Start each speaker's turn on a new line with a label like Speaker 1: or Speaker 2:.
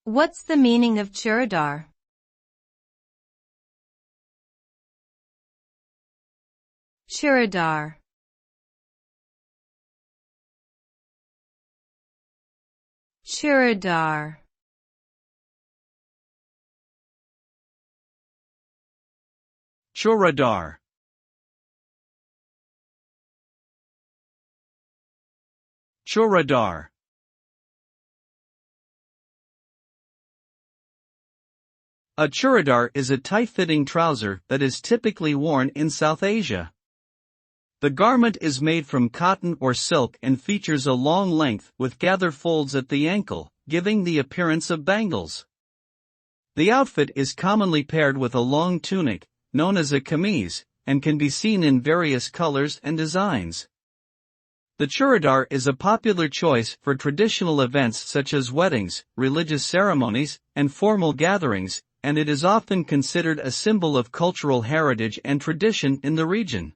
Speaker 1: What's the meaning of churidar? Churidar. Churidar.
Speaker 2: Churidar. Churidar. A churidar is a tight-fitting trouser that is typically worn in South Asia. The garment is made from cotton or silk and features a long length with gather folds at the ankle, giving the appearance of bangles. The outfit is commonly paired with a long tunic, known as a kameez, and can be seen in various colors and designs. The churidar is a popular choice for traditional events such as weddings, religious ceremonies, and formal gatherings, and it is often considered a symbol of cultural heritage and tradition in the region.